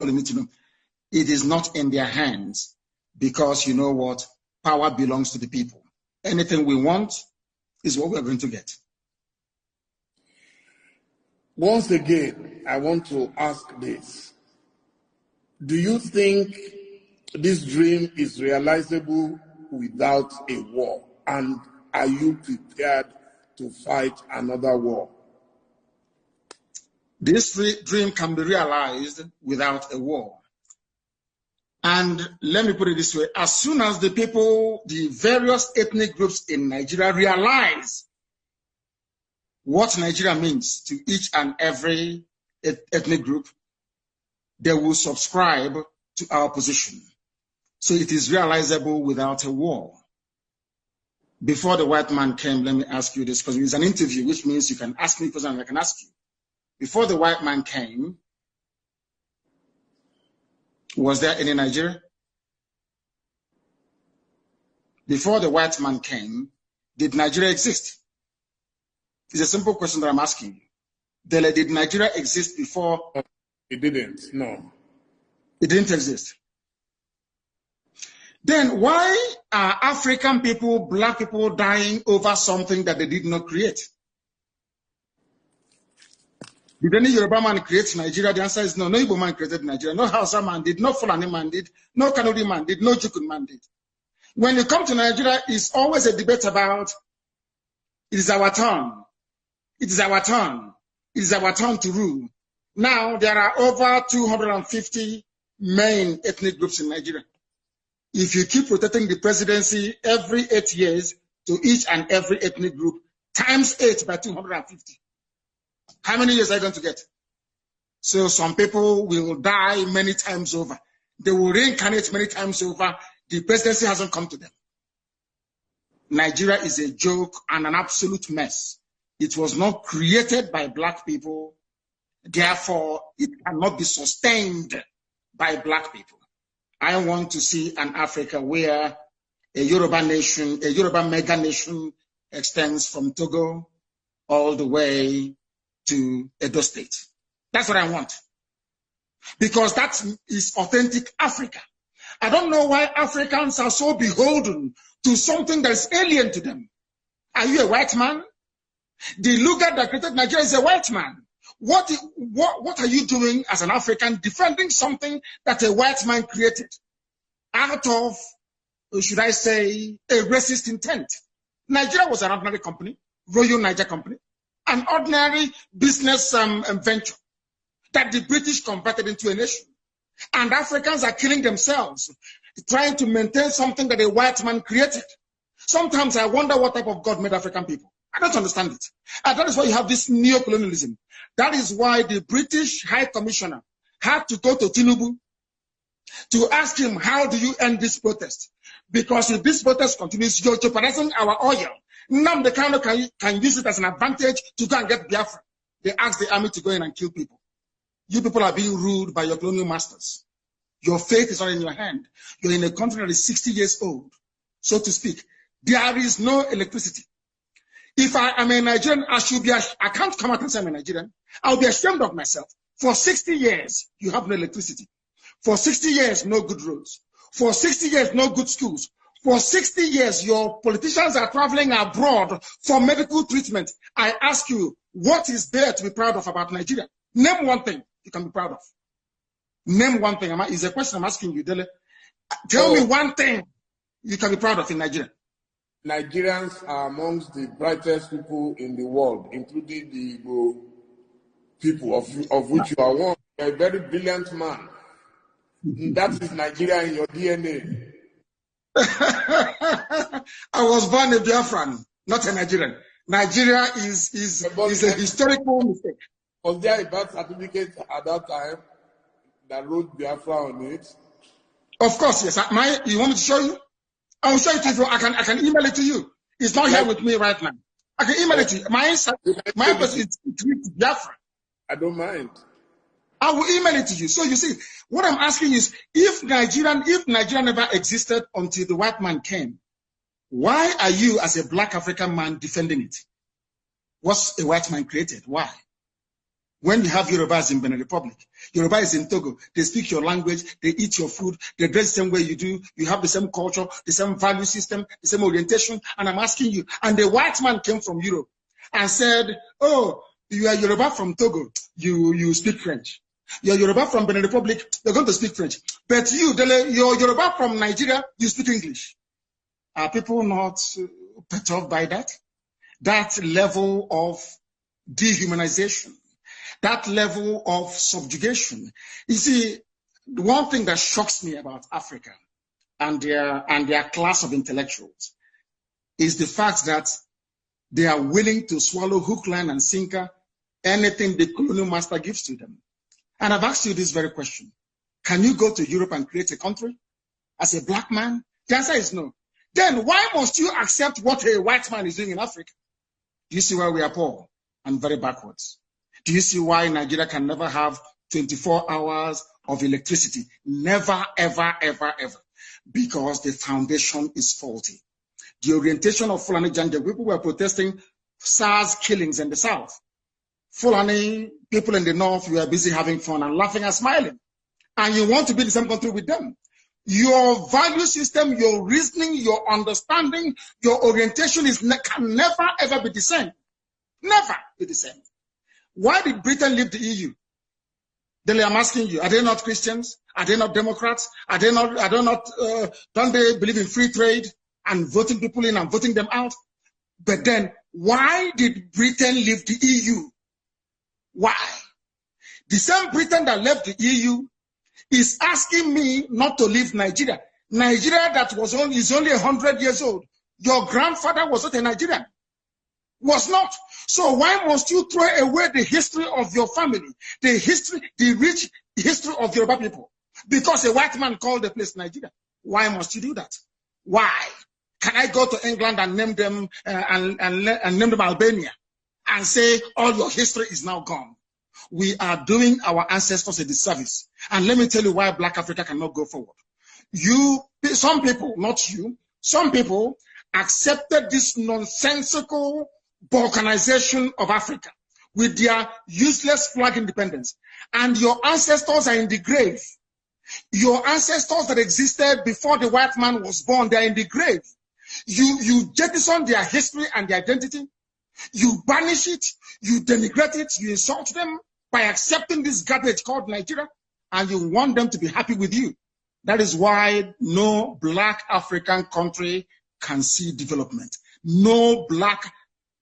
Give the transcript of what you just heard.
It is not in their hands because you know what? Power belongs to the people. Anything we want is what we're going to get. Once again, I want to ask this. Do you think this dream is realizable without a war? And are you prepared to fight another war? This dream can be realized without a war. And let me put it this way, as soon as the people, the various ethnic groups in Nigeria realize what Nigeria means to each and every ethnic group, they will subscribe to our position. So it is realizable without a war. Before the white man came, let me ask you this, because it's an interview, which means you can ask me questions and I can ask you. Before the white man came, was there any Nigeria? Before the white man came, did Nigeria exist? It's a simple question that I'm asking you. Dele, did Nigeria exist before? It didn't, no. It didn't exist. Then why are African people, black people dying over something that they did not create? Did any Yoruba man create Nigeria? The answer is no. No Igbo man created Nigeria. No Hausa man did. No Fulani man did. No Kanuri man did. No Jukun man did. When you come to Nigeria, it's always a debate about it is our turn. It is our turn. It is our turn to rule. Now, there are over 250 main ethnic groups in Nigeria. If you keep rotating the presidency every 8 years to each and every ethnic group, times 8 by 250, how many years are you going to get? So some people will die many times over. They will reincarnate many times over. The presidency hasn't come to them. Nigeria is a joke and an absolute mess. It was not created by black people. Therefore, it cannot be sustained by black people. I want to see an Africa where a Yoruba nation, a Yoruba mega nation extends from Togo all the way to Edo State. That's what I want. Because that is authentic Africa. I don't know why Africans are so beholden to something that is alien to them. Are you a white man? The Lugard that created Nigeria is a white man. What are you doing as an African defending something that a white man created out of, should I say, a racist intent? Nigeria was an ordinary company, Royal Niger Company, an ordinary business venture that the British converted into a nation. And Africans are killing themselves, trying to maintain something that a white man created. Sometimes I wonder what type of God made African people. I don't understand it. And that is why you have this neo-colonialism. That is why the British High Commissioner had to go to Tinubu to ask him, how do you end this protest? Because if this protest continues, you're jeopardizing our oil. Now the Kano can use it as an advantage to go and get Biafra. They asked the army to go in and kill people. You people are being ruled by your colonial masters. Your fate is not in your hand. You're in a country that is 60 years old, so to speak. There is no electricity. If I am a Nigerian, I can't come out and say I'm a Nigerian. I'll be ashamed of myself. For 60 years, you have no electricity. For 60 years, no good roads. For 60 years, no good schools. For 60 years, your politicians are traveling abroad for medical treatment. I ask you, what is there to be proud of about Nigeria? Name one thing you can be proud of. Name one thing. It's a question I'm asking you, Dele. Tell me one thing you can be proud of in Nigeria. Nigerians are amongst the brightest people in the world, including the Igbo people, of which you are one. You're a very brilliant man. That is Nigeria in your DNA. I was born a Biafran, not a Nigerian. Nigeria is a historical mistake. Was there a birth certificate at that time that wrote Biafra on it? Of course, yes. You want me to show you? I will show it to you. I can email it to you. It's not here with me right now. I can email it to you. My person is Biafra. I don't mind. I will email it to you. So you see, what I'm asking is, if Nigeria never existed until the white man came, why are you as a black African man defending it? What's a white man created? Why? When you have Yorubas in Benin Republic, Yoruba is in Togo, they speak your language, they eat your food, they dress the same way you do, you have the same culture, the same value system, the same orientation, and I'm asking you, and the white man came from Europe and said, oh, you are Yoruba from Togo, you speak French. You're Yoruba from Benin Republic, you're going to speak French. But you, Dele, you're Yoruba from Nigeria, you speak English. Are people not perturbed by that? That level of dehumanization, that level of subjugation. You see, the one thing that shocks me about Africa and their class of intellectuals is the fact that they are willing to swallow hook, line, and sinker anything the colonial master gives to them. And I've asked you this very question. Can you go to Europe and create a country as a black man? The answer is no. Then why must you accept what a white man is doing in Africa? Do you see why we are poor and very backwards? Do you see why Nigeria can never have 24 hours of electricity? Never, ever, ever, ever. Because the foundation is faulty. The orientation of Fulani Janja, people were protesting SARS killings in the south. Fulani people in the north, you are busy having fun and laughing and smiling. And you want to be in the same country with them. Your value system, your reasoning, your understanding, your orientation can never, ever be the same. Never be the same. Why did Britain leave the EU? Dele, I'm asking you, are they not Christians? Are they not Democrats? Don't they believe in free trade and voting people in and voting them out? But then, why did Britain leave the EU? Why? The same Britain that left the EU is asking me not to leave Nigeria. Nigeria that is only 100 years old. Your grandfather was not a Nigerian. Was not. So why must you throw away the history of your family, the rich history of Yoruba people? Because a white man called the place Nigeria. Why must you do that? Why? Can I go to England and name them and name them Albania and say all your history is now gone? We are doing our ancestors a disservice. And let me tell you why Black Africa cannot go forward. Some people, not you, some people accepted this nonsensical balkanization of Africa with their useless flag independence. And your ancestors are in the grave. Your ancestors that existed before the white man was born, they are in the grave. You jettison their history and their identity. You banish it, you denigrate it, you insult them by accepting this garbage called Nigeria, and you want them to be happy with you. That is why no Black African country can see development. No Black